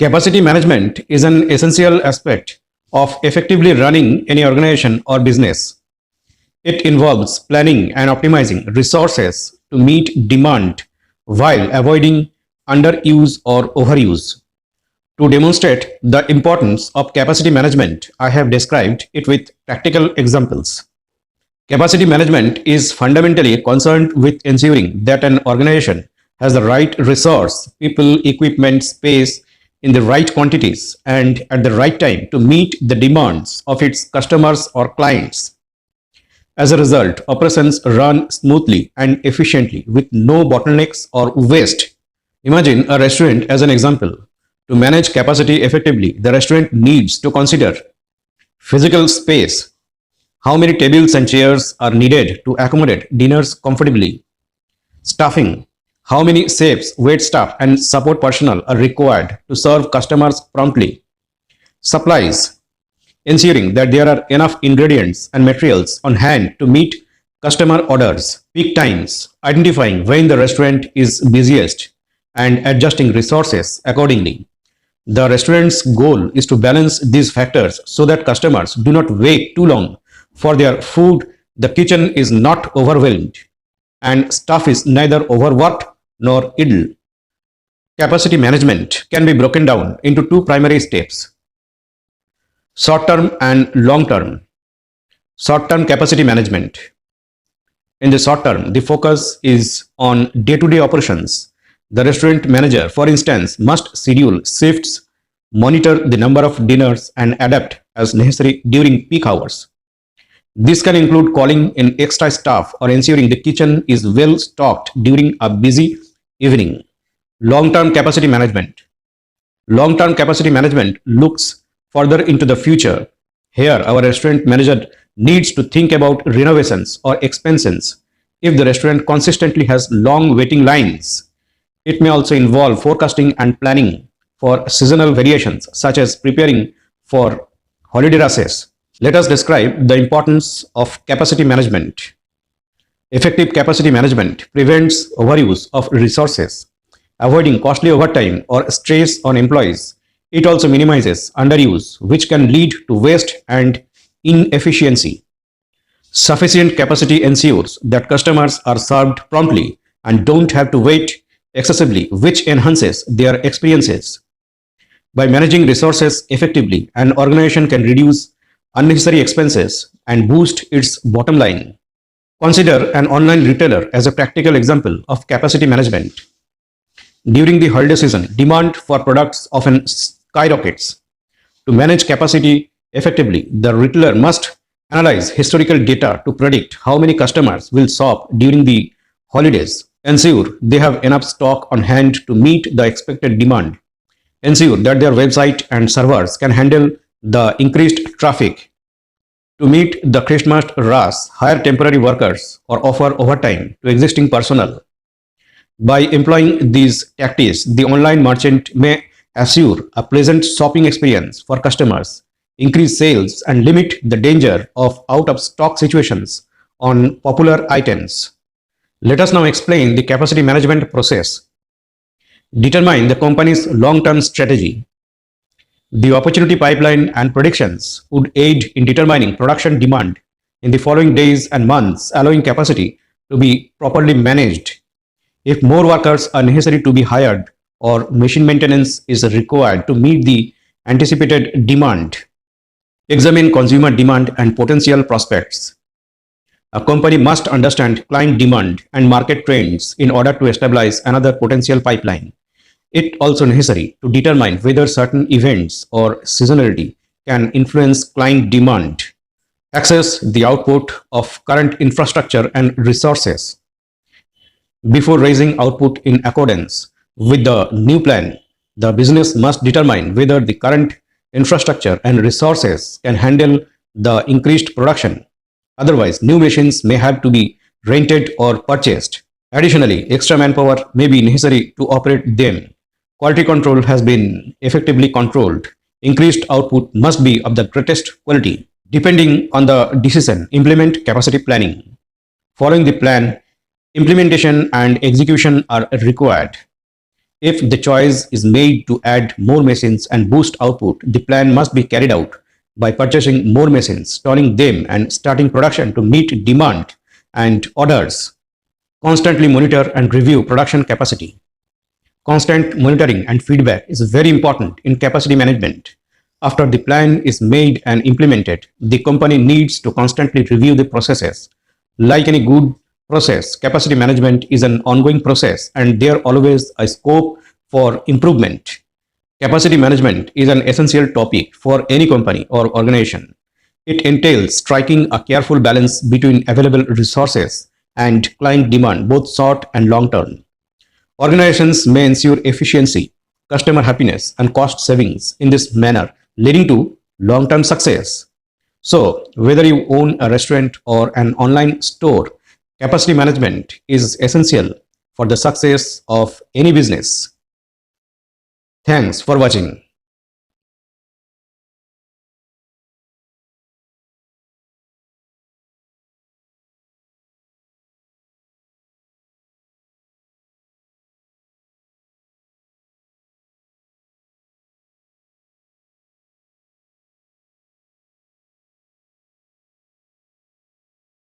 Capacity management is an essential aspect of effectively running any organization or business. It involves planning and optimizing resources to meet demand while avoiding underuse or overuse. To demonstrate the importance of capacity management, I have described it with practical examples. Capacity management is fundamentally concerned with ensuring that an organization has the right resource, people, equipment, space in the right quantities and at the right time to meet the demands of its customers or clients. As a result, operations run smoothly and efficiently with no bottlenecks or waste. Imagine a restaurant as an example. To manage capacity effectively, the restaurant needs to consider physical space, how many tables and chairs are needed to accommodate dinners comfortably, staffing, how many chefs, wait staff, and support personnel are required to serve customers promptly, supplies, ensuring that there are enough ingredients and materials on hand to meet customer orders, peak times, identifying when the restaurant is busiest, and adjusting resources accordingly. The restaurant's goal is to balance these factors so that customers do not wait too long for their food, the kitchen is not overwhelmed, and staff is neither overworked nor idle. Capacity management can be broken down into two primary steps: short term and long term. Short term capacity management. In the short term, the focus is on day to day operations. The restaurant manager, for instance, must schedule shifts, monitor the number of dinners, and adapt as necessary during peak hours. This can include calling in extra staff or ensuring the kitchen is well stocked during a busy evening. Long-term capacity management. Long-term capacity management looks further into the future. Here, our restaurant manager needs to think about renovations or expansions. If the restaurant consistently has long waiting lines, it may also involve forecasting and planning for seasonal variations, such as preparing for holiday rushes. Let us describe the importance of capacity management. Effective capacity management prevents overuse of resources, avoiding costly overtime or stress on employees. It also minimizes underuse, which can lead to waste and inefficiency. Sufficient capacity ensures that customers are served promptly and don't have to wait excessively, which enhances their experiences. By managing resources effectively, an organization can reduce unnecessary expenses and boost its bottom line. Consider an online retailer as a practical example of capacity management. During the holiday season, demand for products often skyrockets. To manage capacity effectively, the retailer must analyze historical data to predict how many customers will shop during the holidays, ensure they have enough stock on hand to meet the expected demand, ensure that their website and servers can handle the increased traffic. To meet the Christmas rush, hire temporary workers or offer overtime to existing personnel. By employing these tactics, the online merchant may assure a pleasant shopping experience for customers, increase sales, and limit the danger of out-of-stock situations on popular items. Let us now explain the capacity management process. Determine the company's long-term strategy. The opportunity pipeline and predictions would aid in determining production demand in the following days and months, allowing capacity to be properly managed. If more workers are necessary to be hired or machine maintenance is required to meet the anticipated demand, examine consumer demand and potential prospects. A company must understand client demand and market trends in order to establish another potential pipeline. It also necessary to determine whether certain events or seasonality can influence client demand. Access the output of current infrastructure and resources. Before raising output in accordance with the new plan, the business must determine whether the current infrastructure and resources can handle the increased production. Otherwise, new machines may have to be rented or purchased. Additionally, extra manpower may be necessary to operate them. Quality control has been effectively controlled. Increased output must be of the greatest quality. Depending on the decision, implement capacity planning. Following the plan, implementation and execution are required. If the choice is made to add more machines and boost output, the plan must be carried out by purchasing more machines, storing them, and starting production to meet demand and orders. Constantly monitor and review production capacity. Constant monitoring and feedback is very important in capacity management. After the plan is made and implemented, the company needs to constantly review the processes. Like any good process, capacity management is an ongoing process and there always a scope for improvement. Capacity management is an essential topic for any company or organization. It entails striking a careful balance between available resources and client demand, both short and long term. Organizations may ensure efficiency, customer happiness, and cost savings in this manner, leading to long term success. So, whether you own a restaurant or an online store, capacity management is essential for the success of any business. Thanks for watching.